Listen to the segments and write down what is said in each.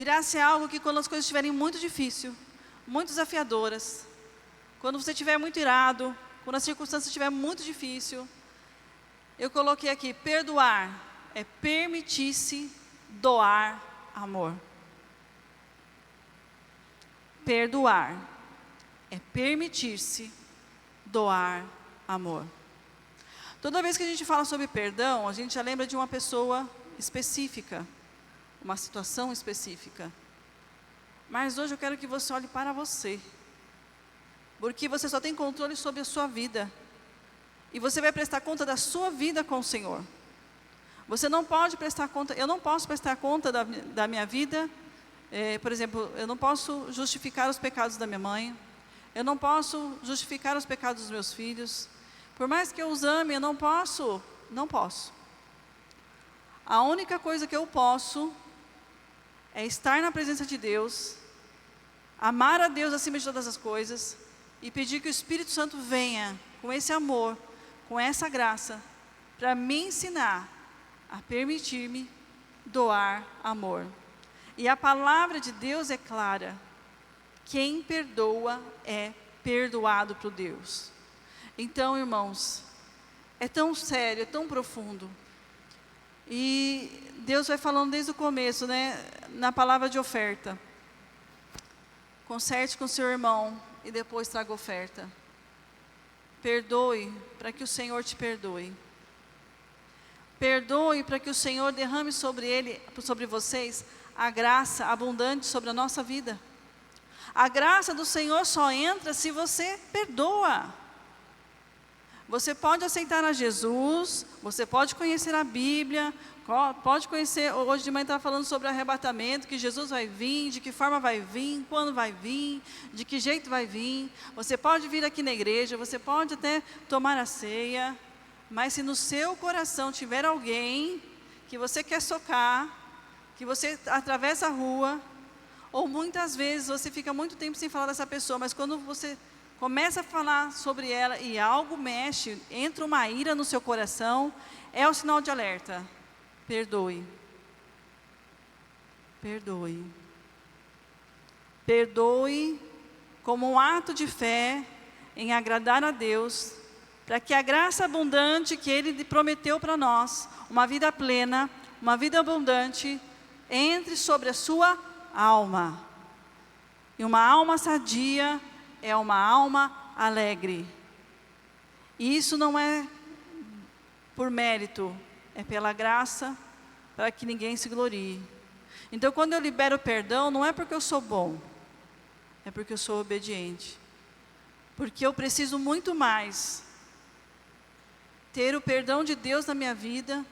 Virá ser algo que quando as coisas estiverem muito difíceis, muito desafiadoras, quando você estiver muito irado, quando a circunstância estiver muito difícil, eu coloquei aqui, perdoar é permitir-se doar amor. Perdoar é permitir-se doar amor. Toda vez que a gente fala sobre perdão, a gente já lembra de uma pessoa específica, uma situação específica. Mas hoje eu quero que você olhe para você, porque você só tem controle sobre a sua vida, e você vai prestar conta da sua vida com o Senhor. Você não pode prestar conta, eu não posso prestar conta da minha vida, por exemplo, eu não posso justificar os pecados da minha mãe, eu não posso justificar os pecados dos meus filhos, por mais que eu os ame, eu não posso. A única coisa que eu posso é estar na presença de Deus, amar a Deus acima de todas as coisas, e pedir que o Espírito Santo venha com esse amor, com essa graça, para me ensinar a permitir-me doar amor. E a palavra de Deus é clara: quem perdoa é perdoado por Deus. Então, irmãos, é tão sério, é tão profundo. E Deus vai falando desde o começo, né, na palavra de oferta. Conserte com seu irmão e depois traga oferta. Perdoe para que o Senhor te perdoe. Perdoe para que o Senhor derrame sobre vocês a graça abundante sobre a nossa vida. A graça do Senhor só entra se você perdoa. Você pode aceitar a Jesus, você pode conhecer a Bíblia, pode conhecer, hoje de manhã estava falando sobre arrebatamento, que Jesus vai vir, de que forma vai vir, quando vai vir, de que jeito vai vir. Você pode vir aqui na igreja, você pode até tomar a ceia, mas se no seu coração tiver alguém que você quer socar, que você atravessa a rua, ou muitas vezes você fica muito tempo sem falar dessa pessoa, mas quando você começa a falar sobre ela e algo mexe, entra uma ira no seu coração, é o sinal de alerta. Perdoe. Perdoe. Perdoe como um ato de fé em agradar a Deus, para que a graça abundante que Ele prometeu para nós, uma vida plena, uma vida abundante, entre sobre a sua alma. E uma alma sadia é uma alma alegre. E isso não é por mérito, é pela graça, para que ninguém se glorie. Então, quando eu libero perdão, não é porque eu sou bom, é porque eu sou obediente. Porque eu preciso muito mais ter o perdão de Deus na minha vida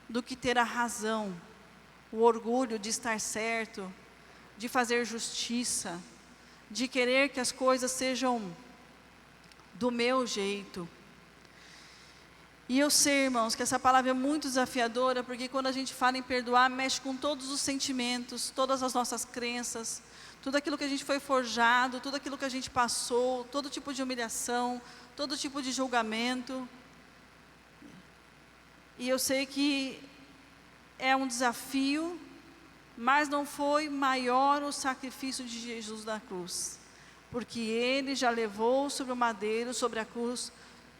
do que ter a razão, o orgulho de estar certo, de fazer justiça, de querer que as coisas sejam do meu jeito. E eu sei, irmãos, que essa palavra é muito desafiadora, porque quando a gente fala em perdoar, mexe com todos os sentimentos, todas as nossas crenças, tudo aquilo que a gente foi forjado, tudo aquilo que a gente passou, todo tipo de humilhação, todo tipo de julgamento. E eu sei que é um desafio, mas não foi maior o sacrifício de Jesus na cruz, porque Ele já levou sobre o madeiro, sobre a cruz,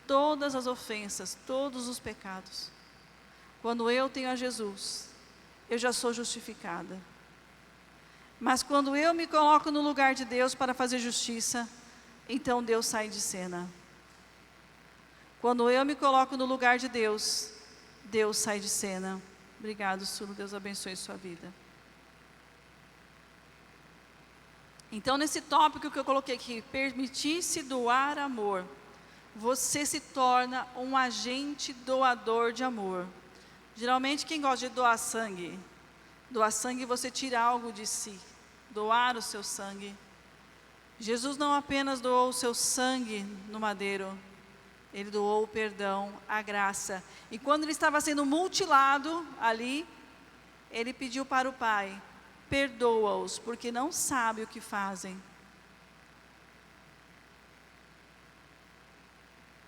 todas as ofensas, todos os pecados. Quando eu tenho a Jesus, eu já sou justificada. Mas quando eu me coloco no lugar de Deus para fazer justiça, então Deus sai de cena. Quando eu me coloco no lugar de Deus, Deus sai de cena. Obrigado, Sulo, Deus abençoe sua vida. Então, nesse tópico que eu coloquei aqui, permitir-se doar amor, você se torna um agente doador de amor. Geralmente, quem gosta de doar sangue você tira algo de si, doar o seu sangue. Jesus não apenas doou o seu sangue no madeiro, Ele doou o perdão, a graça. E quando Ele estava sendo mutilado ali, Ele pediu para o Pai: perdoa-os, porque não sabem o que fazem.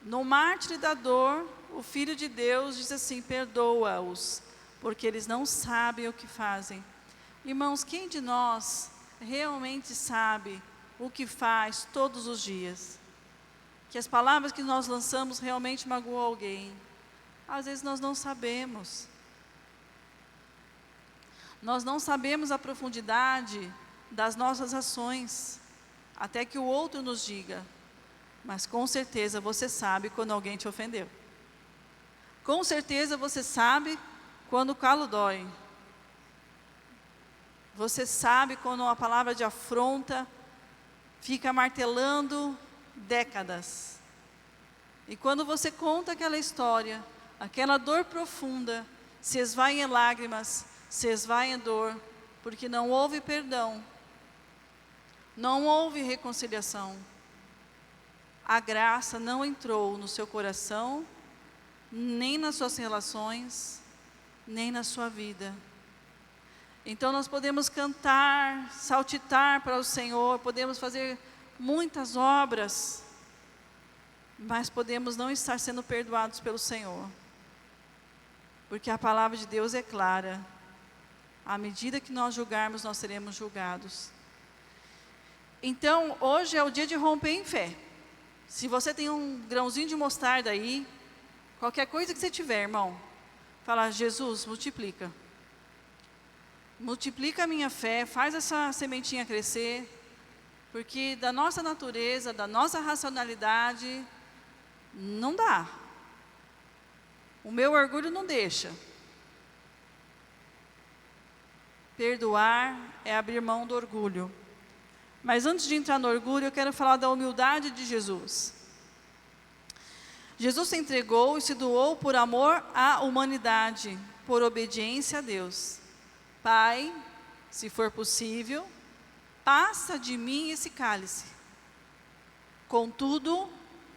No mártir da dor, o Filho de Deus diz assim: perdoa-os, porque eles não sabem o que fazem. Irmãos, quem de nós realmente sabe o que faz todos os dias? Que as palavras que nós lançamos realmente magoam alguém? Às vezes nós não sabemos. Nós não sabemos a profundidade das nossas ações, até que o outro nos diga. Mas com certeza você sabe quando alguém te ofendeu. Com certeza você sabe quando o calo dói. Você sabe quando uma palavra de afronta fica martelando décadas. E quando você conta aquela história, aquela dor profunda se esvai em lágrimas, se esvai em dor, porque não houve perdão, não houve reconciliação. A graça não entrou no seu coração, nem nas suas relações, nem na sua vida. Então nós podemos cantar, saltitar para o Senhor, podemos fazer muitas obras, mas podemos não estar sendo perdoados pelo Senhor. Porque a palavra de Deus é clara. À medida que nós julgarmos, nós seremos julgados. Então, hoje é o dia de romper em fé. Se você tem um grãozinho de mostarda aí, qualquer coisa que você tiver, irmão, fala: Jesus, multiplica. Multiplica a minha fé, faz essa sementinha crescer, porque da nossa natureza, da nossa racionalidade, não dá. O meu orgulho não deixa. Perdoar é abrir mão do orgulho. Mas antes de entrar no orgulho, eu quero falar da humildade de Jesus. Jesus se entregou e se doou por amor à humanidade, por obediência a Deus. Pai, se for possível, passa de mim esse cálice. Contudo,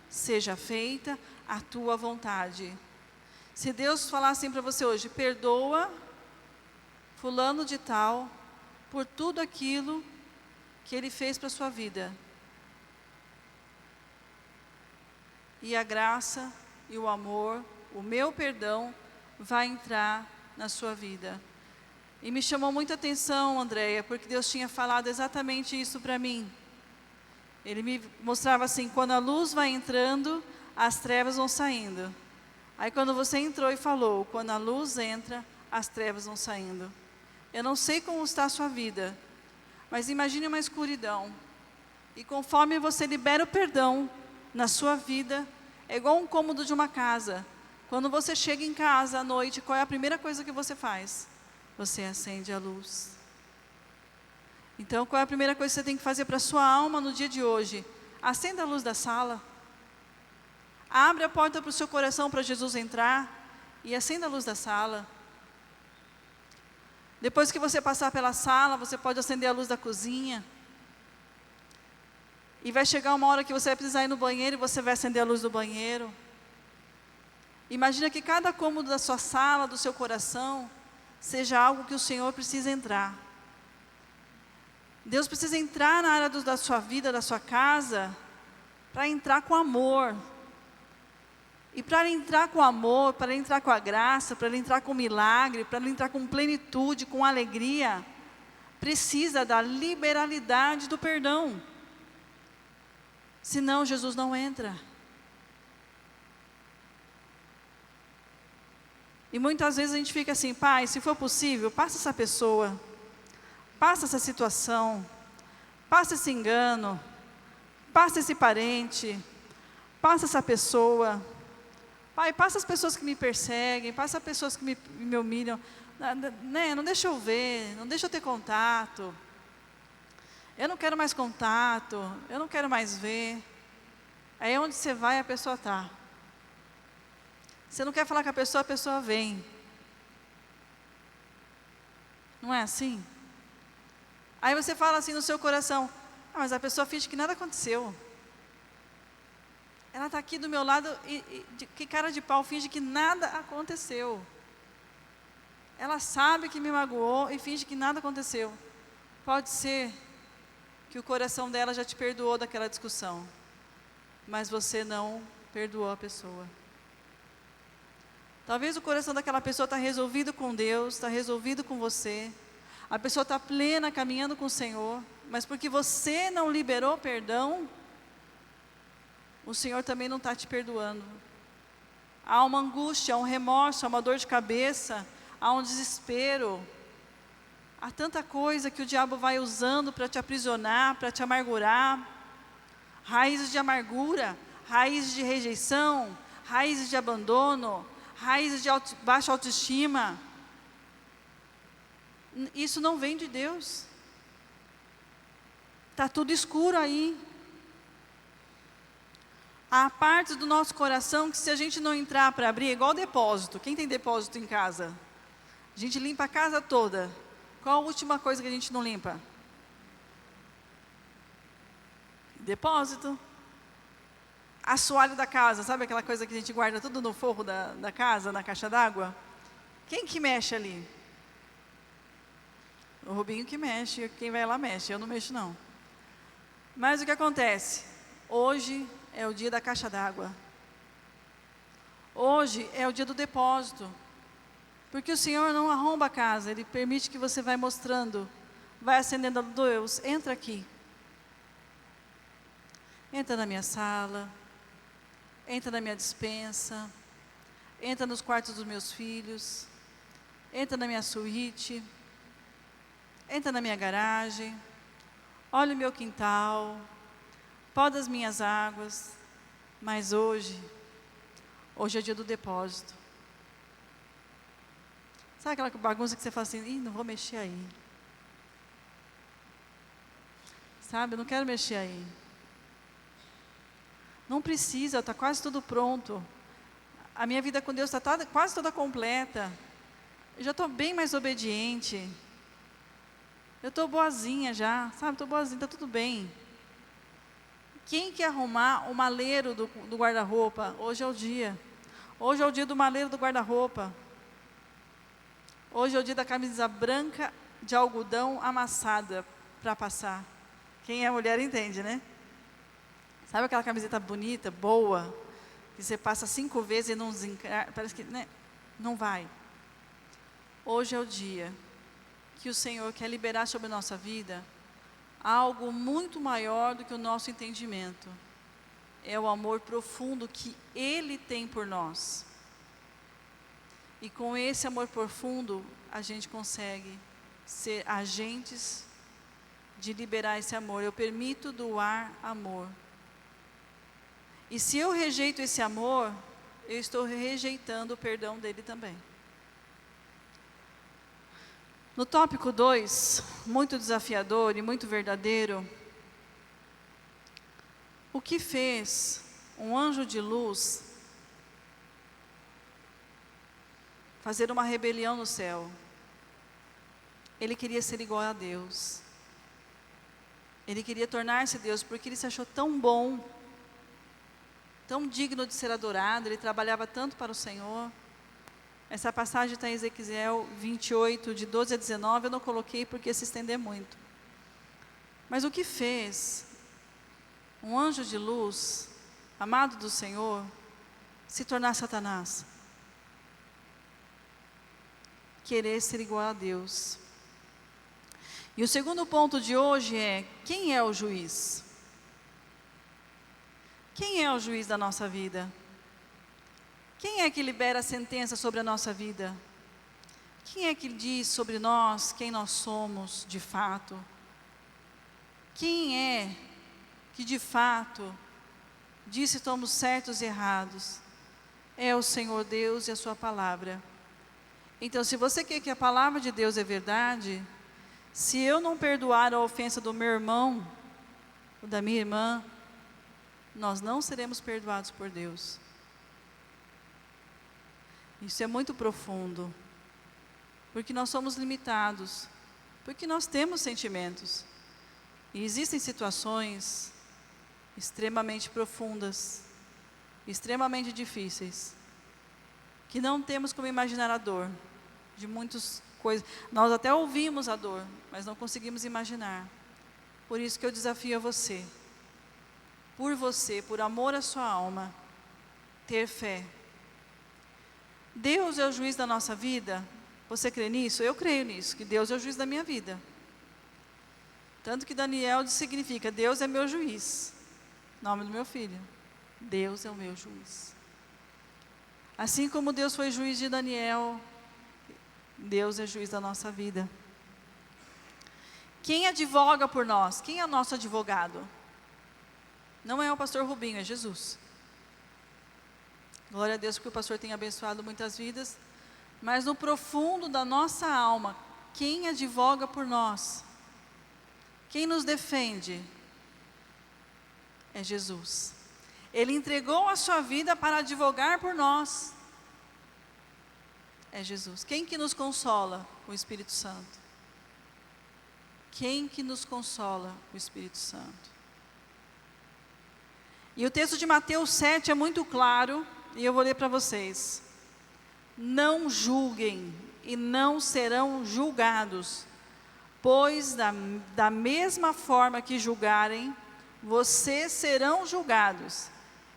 seja feita a tua vontade. Se Deus falar assim para você hoje: perdoa fulano de tal por tudo aquilo que ele fez para a sua vida. E a graça e o amor, o meu perdão, vai entrar na sua vida. E me chamou muita atenção, Andréia, porque Deus tinha falado exatamente isso para mim. Ele me mostrava assim: quando a luz vai entrando, as trevas vão saindo. Aí quando você entrou e falou, quando a luz entra, as trevas vão saindo. Eu não sei como está a sua vida, mas imagine uma escuridão. E conforme você libera o perdão na sua vida, é igual um cômodo de uma casa. Quando você chega em casa à noite, qual é a primeira coisa que você faz? Você acende a luz. Então, qual é a primeira coisa que você tem que fazer para a sua alma no dia de hoje? Acenda a luz da sala. Abre a porta para o seu coração para Jesus entrar e acenda a luz da sala. Depois que você passar pela sala, você pode acender a luz da cozinha. E vai chegar uma hora que você vai precisar ir no banheiro e você vai acender a luz do banheiro. Imagina que cada cômodo da sua sala, do seu coração, seja algo que o Senhor precisa entrar. Deus precisa entrar na área da sua vida, da sua casa, para entrar com amor. E para ele entrar com amor, para ele entrar com a graça, para ele entrar com milagre, para ele entrar com plenitude, com alegria, precisa da liberalidade do perdão. Senão Jesus não entra. E muitas vezes a gente fica assim: Pai, se for possível, passa essa pessoa, passa essa situação, passa esse engano, passa esse parente, passa essa pessoa. Pai, passa as pessoas que me perseguem, passa as pessoas que me humilham, né? Não deixa eu ver, não deixa eu ter contato. Eu não quero mais contato, eu não quero mais ver. Aí onde você vai, a pessoa está. Você não quer falar com a pessoa vem. Não é assim? Aí você fala assim no seu coração: mas a pessoa finge que nada aconteceu. Ela está aqui do meu lado que cara de pau, finge que nada aconteceu. Ela sabe que me magoou e finge que nada aconteceu. Pode ser que o coração dela já te perdoou daquela discussão, mas você não perdoou a pessoa. Talvez o coração daquela pessoa está resolvido com Deus, está resolvido com você. A pessoa está plena, caminhando com o Senhor, mas porque você não liberou perdão, o Senhor também não está te perdoando. Há uma angústia, há um remorso, há uma dor de cabeça, há um desespero. Há tanta coisa que o diabo vai usando para te aprisionar, para te amargurar. Raízes de amargura, raízes de rejeição, raízes de abandono, raízes de baixa autoestima. Isso não vem de Deus. Está tudo escuro aí. Há partes do nosso coração que, se a gente não entrar para abrir, é igual depósito. Quem tem depósito em casa? A gente limpa a casa toda. Qual a última coisa que a gente não limpa? Depósito. Assoalho da casa, sabe aquela coisa que a gente guarda tudo no forro da casa, na caixa d'água? Quem que mexe ali? O Rubinho que mexe, quem vai lá mexe, eu não mexo não. Mas o que acontece? Hoje é o dia da caixa d'água. Hoje é o dia do depósito. Porque o Senhor não arromba a casa, Ele permite que você vai mostrando, vai acendendo a luz. Entra aqui. Entra na minha sala, entra na minha despensa, entra nos quartos dos meus filhos, entra na minha suíte, entra na minha garagem, olha o meu quintal, poda as minhas águas, mas hoje é dia do depósito. Sabe aquela bagunça que você fala assim, não vou mexer aí. Sabe, eu não quero mexer aí. Não precisa, está quase tudo pronto. A minha vida com Deus está quase toda completa. Eu já estou bem mais obediente. Eu estou boazinha já, sabe? Estou boazinha, está tudo bem. Quem quer arrumar o maleiro do guarda-roupa? Hoje é o dia. Hoje é o dia do maleiro do guarda-roupa. Hoje é o dia da camisa branca de algodão amassada para passar. Quem é mulher entende, né? Sabe aquela camiseta bonita, boa, que você passa 5 vezes e não desencarna, parece que, né, não vai. Hoje é o dia que o Senhor quer liberar sobre a nossa vida algo muito maior do que o nosso entendimento. É o amor profundo que Ele tem por nós. E com esse amor profundo, a gente consegue ser agentes de liberar esse amor. Eu permito doar amor. E se eu rejeito esse amor, eu estou rejeitando o perdão dele também. No tópico 2, muito desafiador e muito verdadeiro, o que fez um anjo de luz fazer uma rebelião no céu? Ele queria ser igual a Deus. Ele queria tornar-se Deus, porque ele se achou tão bom, tão digno de ser adorado, ele trabalhava tanto para o Senhor. Essa passagem está em Ezequiel 28, de 12 a 19, eu não coloquei porque se estender muito. Mas o que fez um anjo de luz, amado do Senhor, se tornar Satanás? Querer ser igual a Deus. E o segundo ponto de hoje é, quem é o juiz? Quem é o juiz da nossa vida? Quem é que libera a sentença sobre a nossa vida? Quem é que diz sobre nós, quem nós somos de fato? Quem é que de fato diz se estamos certos e errados? É o Senhor Deus e a sua palavra. Então, se você quer que a palavra de Deus é verdade, se eu não perdoar a ofensa do meu irmão, ou da minha irmã, nós não seremos perdoados por Deus. Isso é muito profundo, porque nós somos limitados, porque nós temos sentimentos, e existem situações extremamente profundas, extremamente difíceis, que não temos como imaginar a dor, de muitas coisas, nós até ouvimos a dor, mas não conseguimos imaginar. Por isso que eu desafio a você, por amor à sua alma, ter fé. Deus é o juiz da nossa vida? Você crê nisso? Eu creio nisso, que Deus é o juiz da minha vida. Tanto que Daniel significa, Deus é meu juiz. Nome do meu filho. Deus é o meu juiz. Assim como Deus foi juiz de Daniel, Deus é juiz da nossa vida. Quem advoga por nós? Quem é o nosso advogado? Não é o pastor Rubinho, é Jesus. Glória a Deus porque o pastor tem abençoado muitas vidas. Mas no profundo da nossa alma, quem advoga por nós? Quem nos defende? É Jesus. Ele entregou a sua vida para advogar por nós. É Jesus. Quem que nos consola? O Espírito Santo. Quem que nos consola? O Espírito Santo. E o texto de Mateus 7 é muito claro, e eu vou ler para vocês. Não julguem e não serão julgados, pois da mesma forma que julgarem, vocês serão julgados,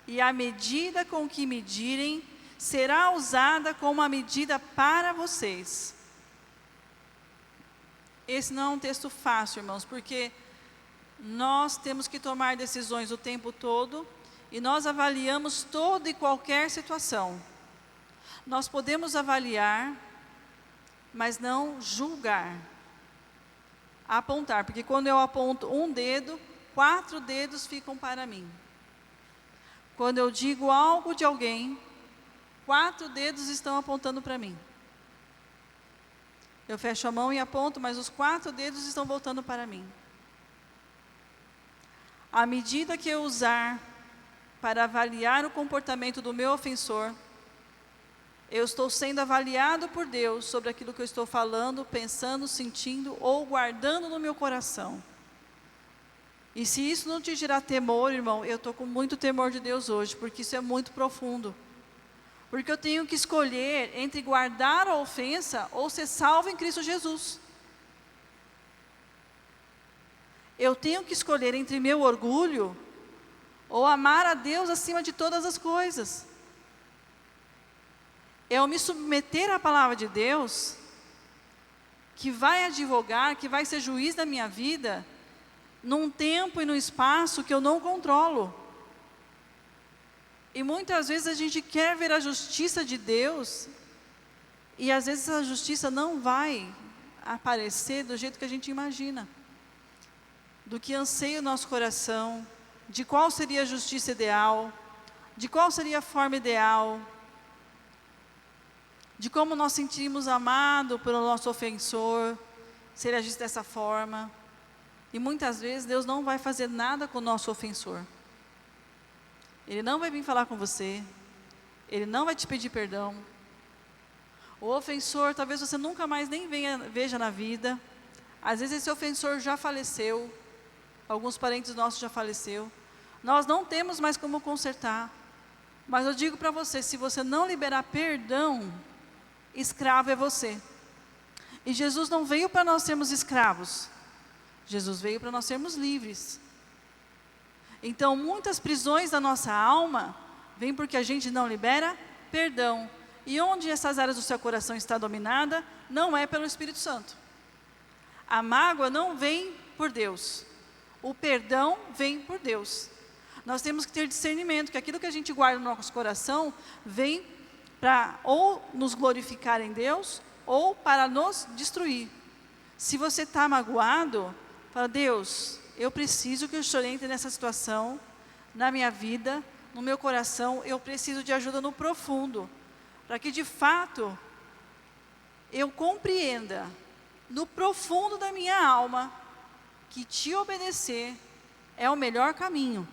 e a medida com que medirem, será usada como a medida para vocês. Esse não é um texto fácil, irmãos, porque nós temos que tomar decisões o tempo todo, e nós avaliamos toda e qualquer situação. Nós podemos avaliar, mas não julgar. Apontar, porque quando eu aponto um dedo, 4 dedos ficam para mim. Quando eu digo algo de alguém, 4 dedos estão apontando para mim. Eu fecho a mão e aponto, mas os 4 dedos estão voltando para mim. À medida que eu usar para avaliar o comportamento do meu ofensor, eu estou sendo avaliado por Deus sobre aquilo que eu estou falando, pensando, sentindo ou guardando no meu coração. E se isso não te gerar temor, irmão, eu estou com muito temor de Deus hoje, porque isso é muito profundo. Porque eu tenho que escolher entre guardar a ofensa ou ser salvo em Cristo Jesus. Eu tenho que escolher entre meu orgulho ou amar a Deus acima de todas as coisas. Eu me submeter à palavra de Deus, que vai advogar, que vai ser juiz da minha vida, num tempo e num espaço que eu não controlo. E muitas vezes a gente quer ver a justiça de Deus, e às vezes a justiça não vai aparecer do jeito que a gente imagina, do que anseia o nosso coração, de qual seria a justiça ideal, de qual seria a forma ideal, de como nós sentimos amado pelo nosso ofensor, se ele agisse dessa forma. E muitas vezes Deus não vai fazer nada com o nosso ofensor. Ele não vai vir falar com você, ele não vai te pedir perdão. O ofensor, talvez você nunca mais nem veja na vida. Às vezes esse ofensor já faleceu, alguns parentes nossos já faleceu. Nós não temos mais como consertar. Mas eu digo para você, se você não liberar perdão, escravo é você. E Jesus não veio para nós sermos escravos. Jesus veio para nós sermos livres. Então, muitas prisões da nossa alma vêm porque a gente não libera perdão. E onde essas áreas do seu coração estão dominadas, não é pelo Espírito Santo. A mágoa não vem por Deus. O perdão vem por Deus. Nós temos que ter discernimento, que aquilo que a gente guarda no nosso coração, vem para ou nos glorificar em Deus, ou para nos destruir. Se você está magoado, fala, Deus, eu preciso que o Senhor entre nessa situação, na minha vida, no meu coração, eu preciso de ajuda no profundo, para que de fato, eu compreenda, no profundo da minha alma, que te obedecer é o melhor caminho.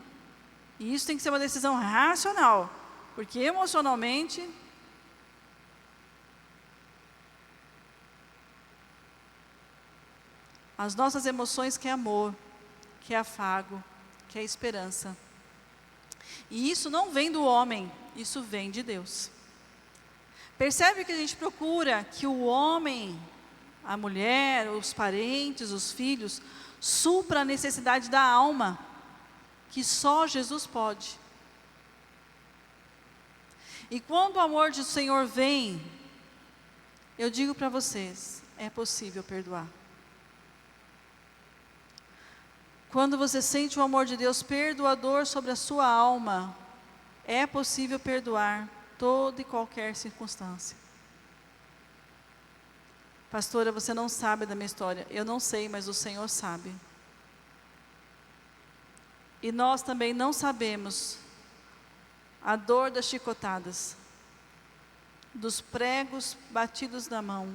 E isso tem que ser uma decisão racional, porque emocionalmente, as nossas emoções querem amor, quer afago, quer esperança. E isso não vem do homem, isso vem de Deus. Percebe que a gente procura que o homem, a mulher, os parentes, os filhos, supra a necessidade da alma, que só Jesus pode. E quando o amor do Senhor vem, Eu digo para vocês, é possível perdoar. Quando você sente o amor de Deus perdoador sobre a sua alma, é possível perdoar toda e qualquer circunstância. Pastora, você não sabe da minha história. Eu não sei, mas o Senhor sabe. E nós também não sabemos a dor das chicotadas, dos pregos batidos na mão.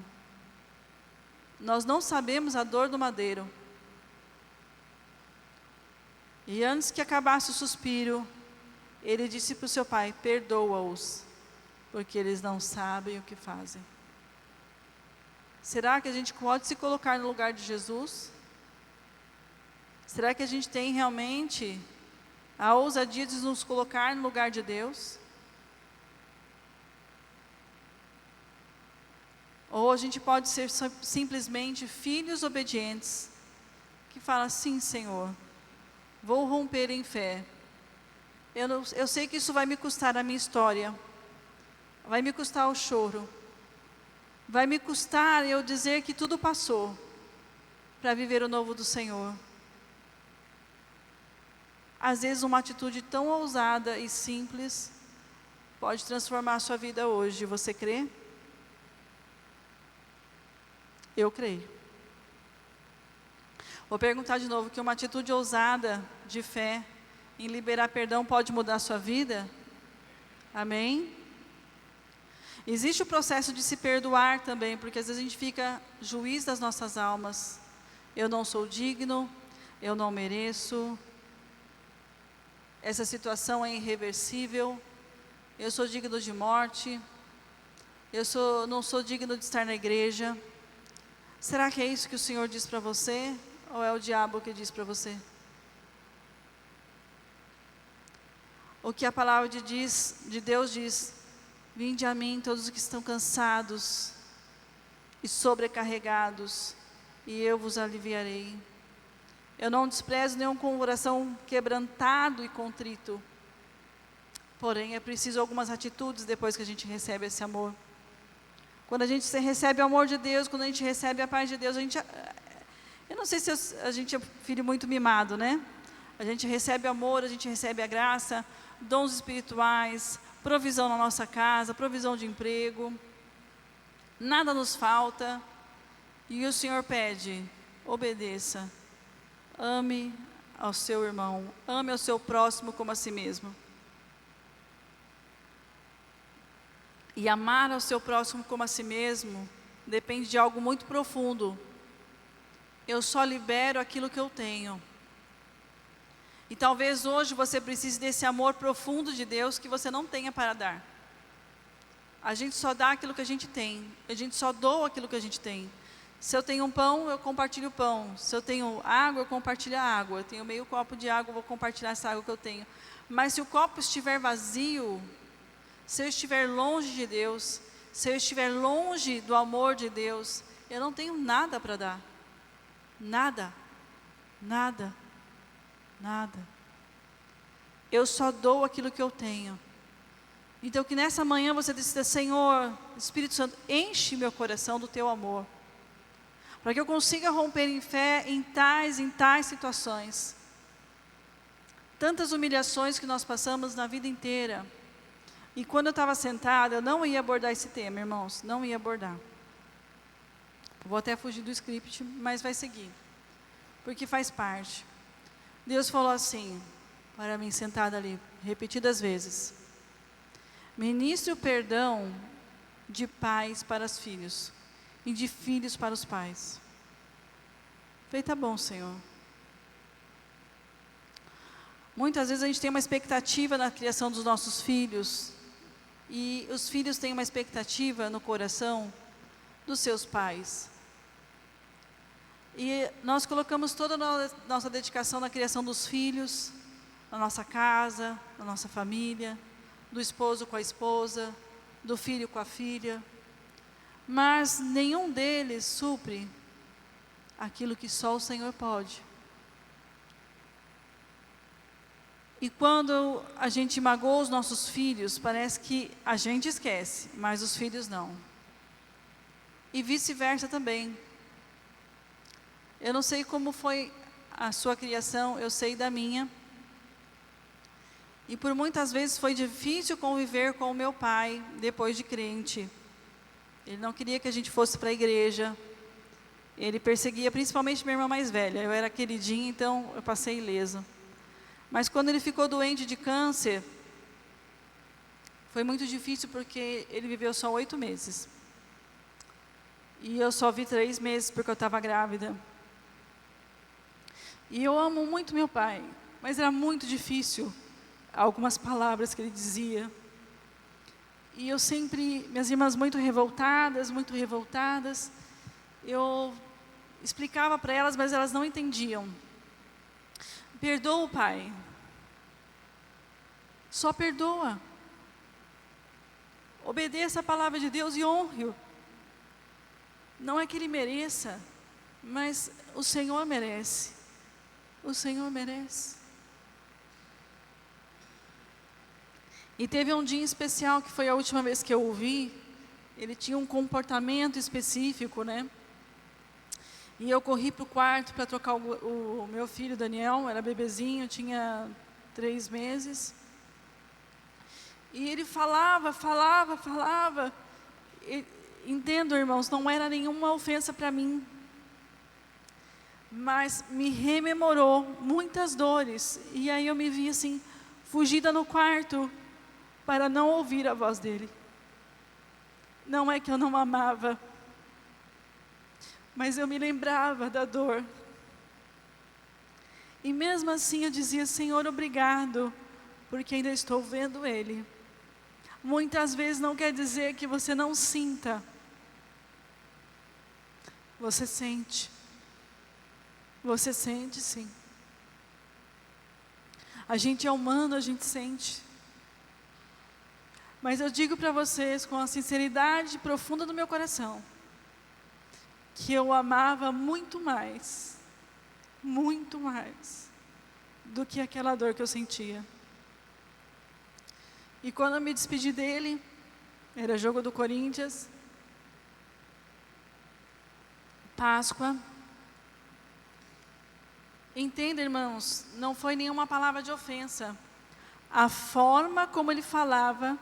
Nós não sabemos a dor do madeiro. E antes que acabasse o suspiro, ele disse para o seu pai: perdoa-os, porque eles não sabem o que fazem. Será que a gente pode se colocar no lugar de Jesus? Será que a gente tem realmente a ousadia de nos colocar no lugar de Deus? Ou a gente pode ser simplesmente filhos obedientes, que falam: sim, Senhor, vou romper em fé. Eu sei que isso vai me custar a minha história, vai me custar o choro, vai me custar eu dizer que tudo passou, para viver o novo do Senhor. Às vezes uma atitude tão ousada e simples pode transformar a sua vida hoje. Você crê? Eu creio. Vou perguntar de novo, que uma atitude ousada de fé em liberar perdão pode mudar a sua vida? Amém? Existe o processo de se perdoar também, porque às vezes a gente fica juiz das nossas almas. Eu não sou digno, eu não mereço, essa situação é irreversível, eu sou digno de morte, não sou digno de estar na igreja. Será que é isso que o Senhor diz para você? Ou é o diabo que diz para você? O que a palavra de Deus diz: vinde a mim todos os que estão cansados e sobrecarregados, e eu vos aliviarei. Eu não desprezo nenhum com o coração quebrantado e contrito. Porém, é preciso algumas atitudes depois que a gente recebe esse amor. Quando a gente recebe o amor de Deus, quando a gente recebe a paz de Deus, eu não sei se a gente é filho muito mimado, né? A gente recebe amor, a gente recebe a graça, dons espirituais, provisão na nossa casa, provisão de emprego, nada nos falta, e o Senhor pede: obedeça, ame ao seu irmão, ame ao seu próximo como a si mesmo. E amar ao seu próximo como a si mesmo depende de algo muito profundo. Eu só libero aquilo que eu tenho. E talvez hoje você precise desse amor profundo de Deus que você não tenha para dar. A gente só dá aquilo que a gente tem. A gente só doa aquilo que a gente tem. Se eu tenho um pão, eu compartilho o pão. Se eu tenho água, eu compartilho a água. Eu tenho meio copo de água, eu vou compartilhar essa água que eu tenho. Mas se o copo estiver vazio, se eu estiver longe de Deus, se eu estiver longe do amor de Deus, eu não tenho nada para dar. Nada. Nada. Nada. Eu só dou aquilo que eu tenho. Então que nessa manhã você decida: Senhor, Espírito Santo, enche meu coração do teu amor, para que eu consiga romper em fé em tais situações. Tantas humilhações que nós passamos na vida inteira. E quando eu estava sentada, eu não ia abordar esse tema, irmãos, não ia abordar. Vou até fugir do script, mas vai seguir, porque faz parte. Deus falou assim para mim, sentada ali, repetidas vezes: ministre o perdão de pais para os filhos e de filhos para os pais. Falei: tá bom, Senhor. Muitas vezes a gente tem uma expectativa na criação dos nossos filhos, e os filhos têm uma expectativa no coração dos seus pais. E nós colocamos toda a nossa dedicação na criação dos filhos, na nossa casa, na nossa família, do esposo com a esposa, do filho com a filha. Mas nenhum deles supre aquilo que só o Senhor pode. E quando a gente magoa os nossos filhos, parece que a gente esquece, mas os filhos não. e vice-versa também. Eu não sei como foi a sua criação, eu sei da minha. E por muitas vezes foi difícil conviver com o meu pai depois de crente. Ele não queria que a gente fosse para a igreja. Ele perseguia principalmente minha irmã mais velha. Eu era queridinha, então eu passei ileso. Mas quando ele ficou doente de câncer, foi muito difícil porque ele viveu só 8 meses. E eu só vi 3 meses porque eu estava grávida. E eu amo muito meu pai, mas era muito difícil algumas palavras que ele dizia. E eu sempre, minhas irmãs muito revoltadas, eu explicava para elas, mas elas não entendiam. Perdoa o pai. Só perdoa. Obedeça a palavra de Deus e honre-o. Não é que ele mereça, mas o Senhor merece. O Senhor merece. E teve um dia especial, que foi a última vez que eu o vi. Ele tinha um comportamento específico, né? E eu corri para o quarto para trocar o meu filho, Daniel, era bebezinho, tinha 3 meses. E ele falava. Entendo, irmãos, não era nenhuma ofensa para mim. Mas me rememorou muitas dores. E aí eu me vi assim, fugida no quarto, para não ouvir a voz dele. Não é que eu não amava, mas eu me lembrava da dor. E mesmo assim eu dizia: Senhor, obrigado, porque ainda estou vendo ele. Muitas vezes não quer dizer que você não sinta. Você sente. Você sente, sim. A gente é humano, a gente sente. Mas eu digo para vocês, com a sinceridade profunda do meu coração, que eu amava muito mais do que aquela dor que eu sentia. E quando eu me despedi dele, era jogo do Corinthians, Páscoa. Entenda, irmãos, não foi nenhuma palavra de ofensa. A forma como ele falava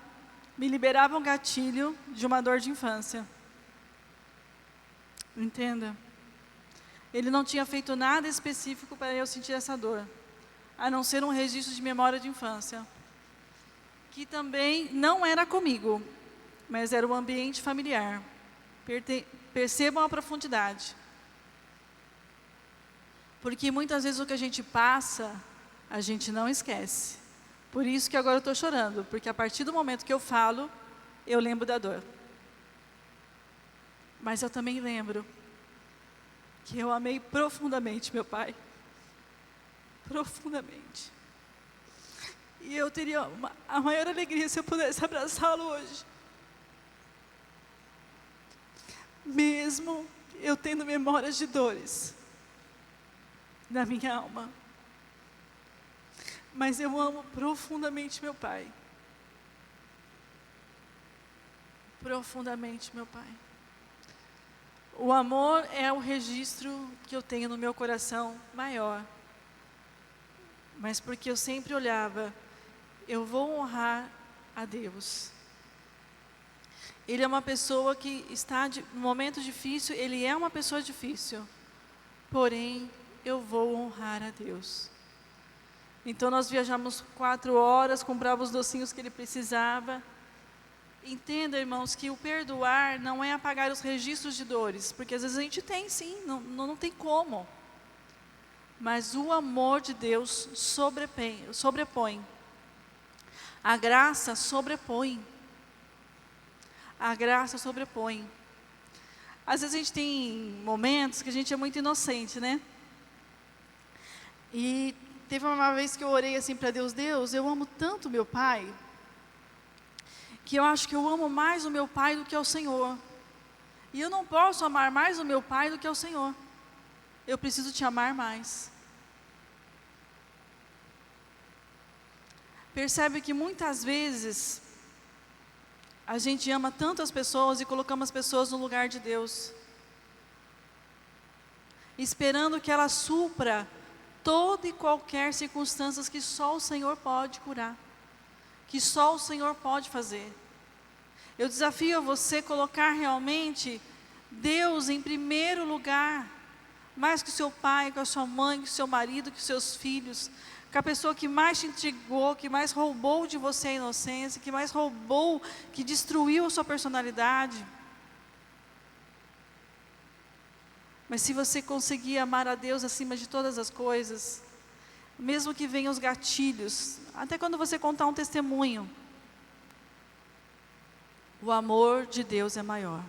me liberava um gatilho de uma dor de infância. Entenda. Ele não tinha feito nada específico para eu sentir essa dor, a não ser um registro de memória de infância, que também não era comigo, mas era o ambiente familiar. Percebam a profundidade. Porque muitas vezes o que a gente passa, a gente não esquece. Por isso que agora eu estou chorando, porque a partir do momento que eu falo, eu lembro da dor. Mas eu também lembro que eu amei profundamente meu pai. Profundamente. E eu teria a maior alegria se eu pudesse abraçá-lo hoje. Mesmo eu tendo memórias de dores na minha alma. Mas eu amo profundamente meu pai. Profundamente meu pai. O amor é o registro que eu tenho no meu coração maior. Mas porque eu sempre olhava, eu vou honrar a Deus. Ele é uma pessoa que está no momento difícil, ele é uma pessoa difícil. Porém, eu vou honrar a Deus. Então nós viajamos 4 horas, comprava os docinhos que ele precisava. Entenda, irmãos, que o perdoar não é apagar os registros de dores, porque às vezes a gente tem sim, não tem como. Mas o amor de Deus sobrepõe. A graça sobrepõe. A graça sobrepõe. Às vezes a gente tem momentos que a gente é muito inocente, né? E teve uma vez que eu orei assim para Deus: Deus, eu amo tanto meu pai, que eu acho que eu amo mais o meu pai do que ao Senhor. E eu não posso amar mais o meu pai do que ao Senhor. Eu preciso te amar mais. Percebe que muitas vezes A gente ama tanto as pessoas e colocamos as pessoas no lugar de Deus, esperando que ela supra toda e qualquer circunstância que só o Senhor pode curar, que só o Senhor pode fazer. Eu desafio a você colocar realmente Deus em primeiro lugar, mais que o seu pai, que a sua mãe, que o seu marido, que os seus filhos, que a pessoa que mais te intrigou, que mais roubou de você a inocência, que mais roubou, que destruiu a sua personalidade. Mas se você conseguir amar a Deus acima de todas as coisas, mesmo que venham os gatilhos, até quando você contar um testemunho, o amor de Deus é maior.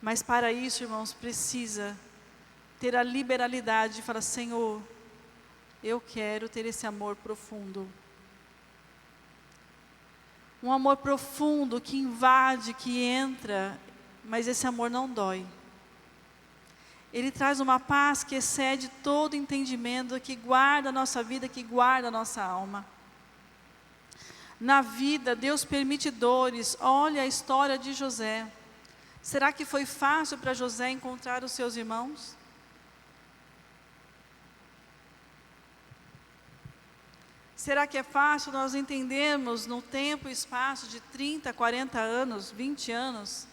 Mas para isso, irmãos, precisa ter a liberalidade de falar: Senhor, eu quero ter esse amor profundo. Um amor profundo que invade, que entra, mas esse amor não dói. Ele traz uma paz que excede todo entendimento, que guarda a nossa vida, que guarda a nossa alma. Na vida, Deus permite dores. Olha a história de José. Será que foi fácil para José encontrar os seus irmãos? Será que é fácil nós entendermos no tempo e espaço de 30, 40 anos, 20 anos,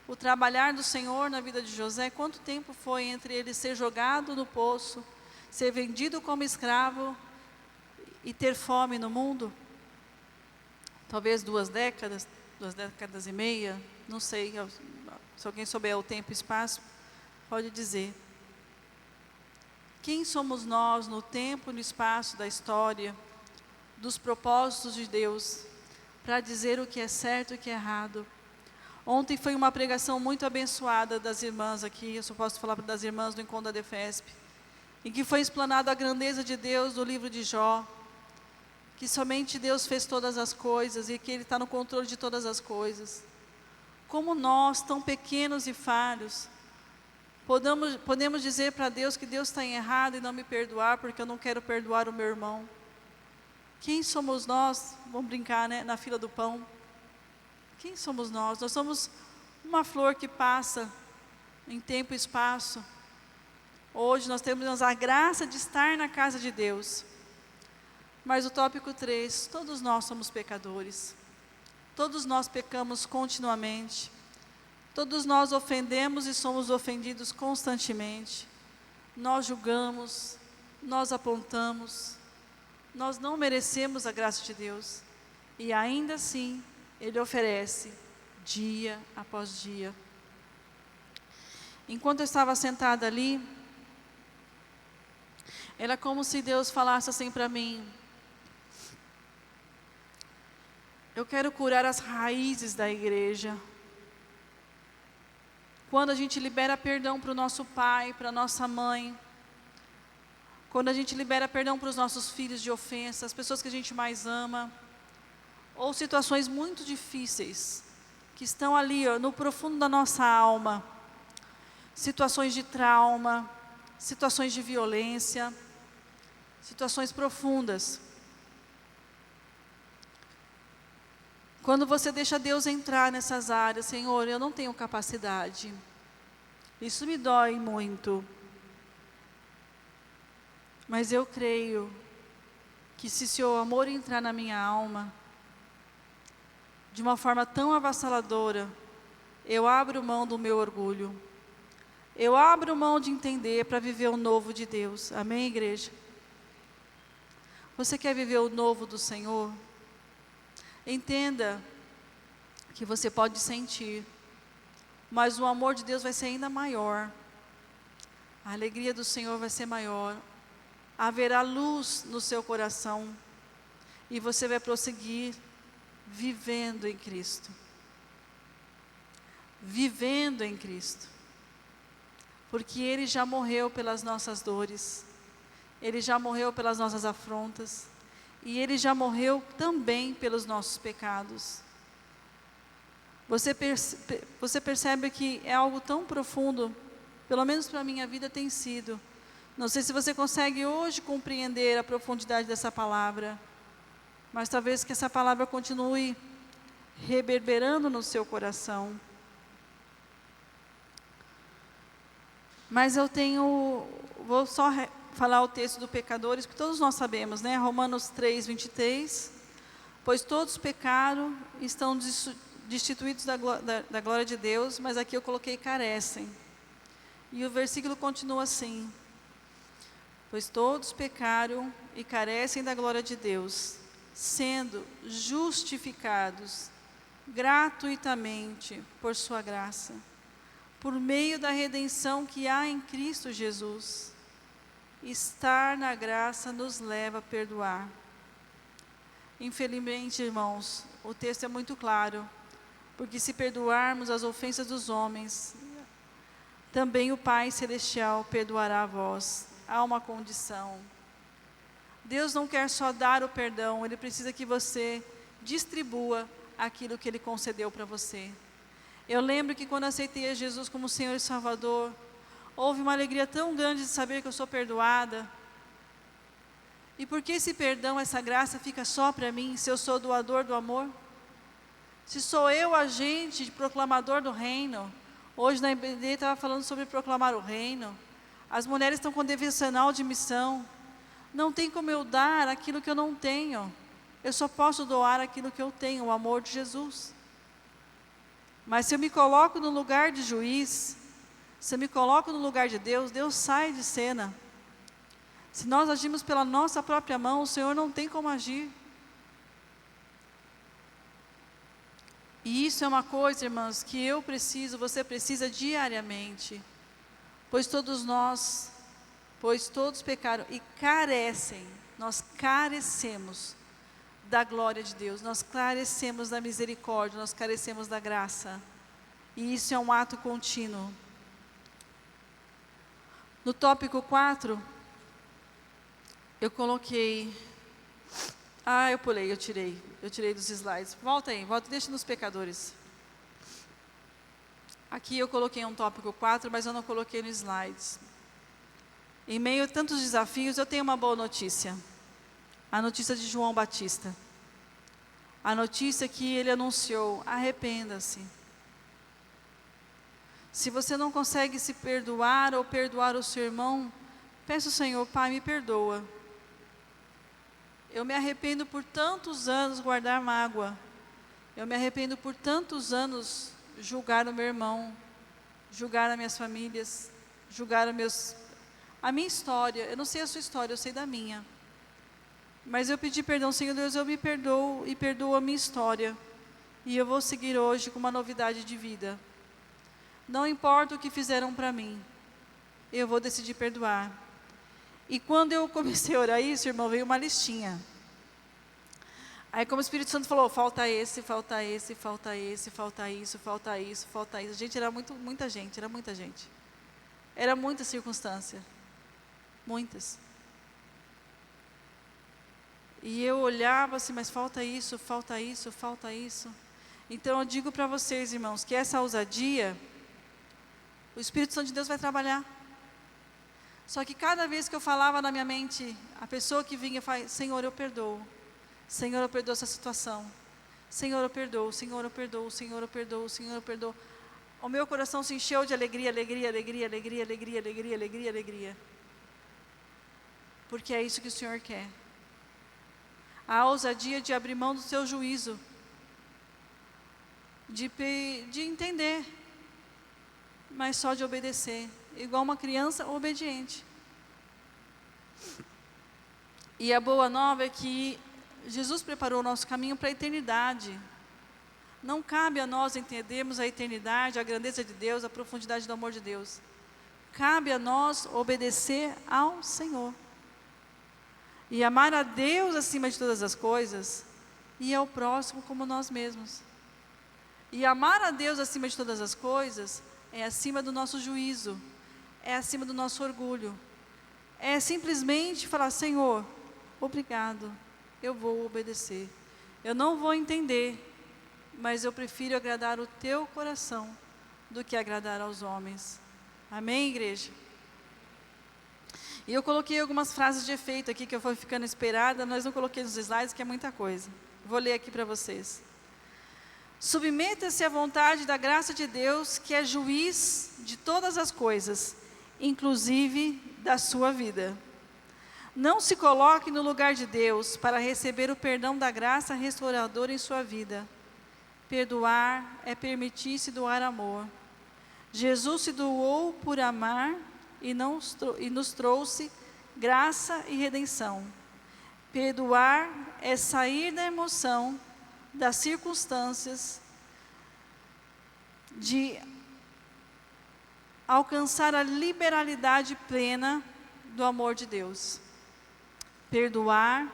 o trabalhar do Senhor na vida de José? Quanto tempo foi entre ele ser jogado no poço, ser vendido como escravo e ter fome no mundo? Talvez 2 décadas, 2 décadas e meia, não sei, se alguém souber o tempo e espaço, pode dizer. Quem somos nós no tempo e no espaço da história, dos propósitos de Deus, para dizer o que é certo e o que é errado? Ontem foi uma pregação muito abençoada das irmãs aqui, eu só posso falar das irmãs do Encontro da Defesp, em que foi explanado a grandeza de Deus do livro de Jó, que somente Deus fez todas as coisas e que Ele está no controle de todas as coisas. Como nós, tão pequenos e falhos, podemos dizer para Deus que Deus está em errado e não me perdoar porque eu não quero perdoar o meu irmão? Quem somos nós? Vamos brincar, né? Na fila do pão. Quem somos nós? Nós somos uma flor que passa em tempo e espaço. Hoje nós temos a graça de estar na casa de Deus. Mas o tópico 3, todos nós somos pecadores. Todos nós pecamos continuamente. Todos nós ofendemos e somos ofendidos constantemente. Nós julgamos, nós apontamos. Nós não merecemos a graça de Deus. E ainda assim, Ele oferece dia após dia. Enquanto eu estava sentada ali, era como se Deus falasse assim para mim: eu quero curar as raízes da igreja. Quando a gente libera perdão para o nosso pai, para a nossa mãe, quando a gente libera perdão para os nossos filhos de ofensa, as pessoas que a gente mais ama, ou situações muito difíceis, que estão ali, ó, no profundo da nossa alma, situações de trauma, situações de violência, situações profundas. Quando você deixa Deus entrar nessas áreas: Senhor, eu não tenho capacidade, isso me dói muito, mas eu creio que se seu amor entrar na minha alma, de uma forma tão avassaladora, eu abro mão do meu orgulho, eu abro mão de entender para viver o novo de Deus. Amém, igreja? Você quer viver o novo do Senhor? Entenda que você pode sentir, mas o amor de Deus vai ser ainda maior, a alegria do Senhor vai ser maior, haverá luz no seu coração, e você vai prosseguir vivendo em Cristo. Vivendo em Cristo. Porque Ele já morreu pelas nossas dores, Ele já morreu pelas nossas afrontas, e Ele já morreu também pelos nossos pecados. Você percebe que é algo tão profundo, pelo menos para a minha vida tem sido. Não sei se você consegue hoje compreender a profundidade dessa palavra, mas talvez que essa palavra continue reverberando no seu coração. Mas vou só falar o texto do pecadores, que todos nós sabemos, né? Romanos 3, 23. Pois todos pecaram e estão destituídos da glória de Deus, mas aqui eu coloquei carecem. E o versículo continua assim: pois todos pecaram e carecem da glória de Deus, sendo justificados gratuitamente por sua graça, por meio da redenção que há em Cristo Jesus. Estar na graça nos leva a perdoar. Infelizmente, irmãos, o texto é muito claro, porque se perdoarmos as ofensas dos homens, também o Pai Celestial perdoará a vós. Há uma condição. Deus não quer só dar o perdão, Ele precisa que você distribua aquilo que Ele concedeu para você. Eu lembro que quando aceitei a Jesus como Senhor e Salvador, houve uma alegria tão grande de saber que eu sou perdoada. E por que esse perdão, essa graça fica só para mim, se eu sou doador do amor? Se sou eu agente, proclamador do reino. Hoje na IBD estava falando sobre proclamar o reino. As mulheres estão com devocional de missão. Não tem como eu dar aquilo que eu não tenho. Eu só posso doar aquilo que eu tenho, o amor de Jesus. Mas se eu me coloco no lugar de juiz, se eu me coloco no lugar de Deus, Deus sai de cena. Se nós agimos pela nossa própria mão, o Senhor não tem como agir. E isso é uma coisa, irmãos, que eu preciso, você precisa diariamente. Pois todos pecaram e carecem, nós carecemos da glória de Deus, nós carecemos da misericórdia, nós carecemos da graça. E isso é um ato contínuo. No tópico 4, eu coloquei... eu tirei dos slides. Volta, deixa nos pecadores. Aqui eu coloquei um tópico 4, mas eu não coloquei nos slides. Em meio a tantos desafios, eu tenho uma boa notícia. A notícia de João Batista. A notícia que ele anunciou: arrependa-se. Se você não consegue se perdoar ou perdoar o seu irmão, peça ao Senhor: Pai, me perdoa. Eu me arrependo por tantos anos guardar mágoa. Eu me arrependo por tantos anos julgar o meu irmão, julgar as minhas famílias, julgar a minha história. Eu não sei a sua história, eu sei da minha. Mas eu pedi perdão, Senhor Deus, eu me perdoo e perdoo a minha história. E eu vou seguir hoje com uma novidade de vida. Não importa o que fizeram para mim, eu vou decidir perdoar. E quando eu comecei a orar isso, irmão, veio uma listinha. Aí como o Espírito Santo falou: falta esse, falta esse, falta esse, falta isso, falta isso, falta isso. Gente, era muita gente, era muita gente. Era muita circunstância. Muitas. E eu olhava assim: mas falta isso, falta isso, falta isso. Então eu digo para vocês, irmãos, que essa ousadia, o Espírito Santo de Deus vai trabalhar. Só que cada vez que eu falava na minha mente, a pessoa que vinha fala: Senhor, eu perdoo. Senhor, eu perdoo essa situação. Senhor, eu perdoo. Senhor, eu perdoo. Senhor, eu perdoo. Senhor, eu perdoo. O meu coração se encheu de alegria, alegria, alegria, alegria, alegria, alegria, alegria, alegria. Porque é isso que o Senhor quer. A ousadia de abrir mão do seu juízo. De entender. Mas só de obedecer. Igual uma criança obediente. E a boa nova é que Jesus preparou o nosso caminho para a eternidade. Não cabe a nós entendermos a eternidade, a grandeza de Deus, a profundidade do amor de Deus. Cabe a nós obedecer ao Senhor. E amar a Deus acima de todas as coisas, e ao próximo como nós mesmos. E amar a Deus acima de todas as coisas é acima do nosso juízo, é acima do nosso orgulho. É simplesmente falar: Senhor, obrigado, eu vou obedecer. Eu não vou entender, mas eu prefiro agradar o teu coração do que agradar aos homens. Amém, igreja? E eu coloquei algumas frases de efeito aqui que eu fui ficando esperada, mas não coloquei nos slides, que é muita coisa. Vou ler aqui para vocês. Submeta-se à vontade da graça de Deus, que é juiz de todas as coisas, inclusive da sua vida. Não se coloque no lugar de Deus para receber o perdão da graça restauradora em sua vida. Perdoar é permitir-se doar amor. Jesus se doou por amar e nos trouxe graça e redenção. Perdoar é sair da emoção, das circunstâncias, de alcançar a liberalidade plena do amor de Deus. Perdoar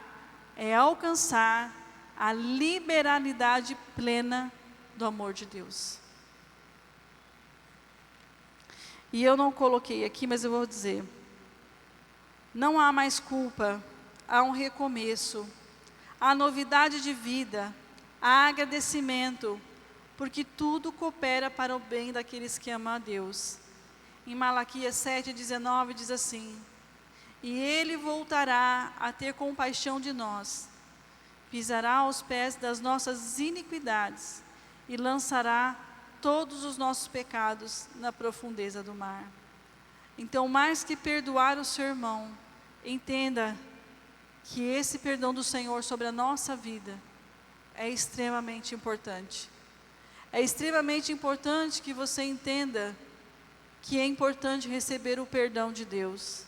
é alcançar a liberalidade plena do amor de Deus. E eu não coloquei aqui, mas eu vou dizer. Não há mais culpa, há um recomeço, há novidade de vida, há agradecimento, porque tudo coopera para o bem daqueles que amam a Deus. Em Malaquias 7,19 diz assim: e Ele voltará a ter compaixão de nós, pisará aos pés das nossas iniquidades e lançará todos os nossos pecados na profundeza do mar. Então, mais que perdoar o seu irmão, entenda que esse perdão do Senhor sobre a nossa vida é extremamente importante. É extremamente importante que você entenda que é importante receber o perdão de Deus.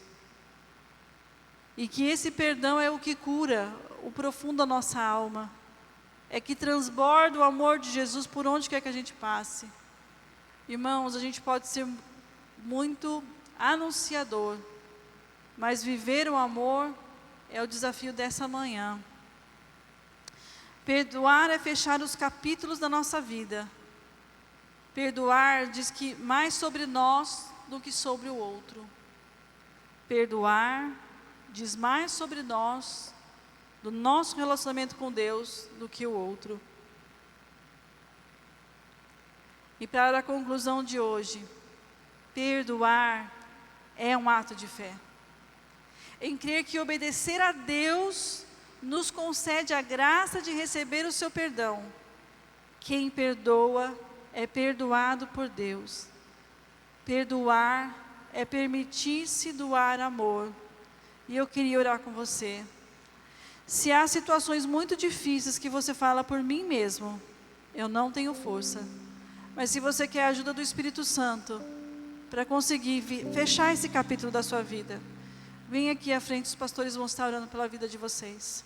E que esse perdão é o que cura o profundo da nossa alma. É que transborda o amor de Jesus por onde quer que a gente passe. Irmãos, a gente pode ser muito anunciador, mas viver o amor é o desafio dessa manhã. Perdoar é fechar os capítulos da nossa vida. Perdoar diz que mais sobre nós do que sobre o outro. Perdoar diz mais sobre nós, do nosso relacionamento com Deus, do que o outro. E para a conclusão de hoje, perdoar é um ato de fé. Em crer que obedecer a Deus nos concede a graça de receber o seu perdão. Quem perdoa é perdoado por Deus. Perdoar é permitir-se doar amor. E eu queria orar com você. Se há situações muito difíceis que você fala por mim mesmo, eu não tenho força. Mas se você quer a ajuda do Espírito Santo para conseguir fechar esse capítulo da sua vida, vem aqui à frente, os pastores vão estar orando pela vida de vocês.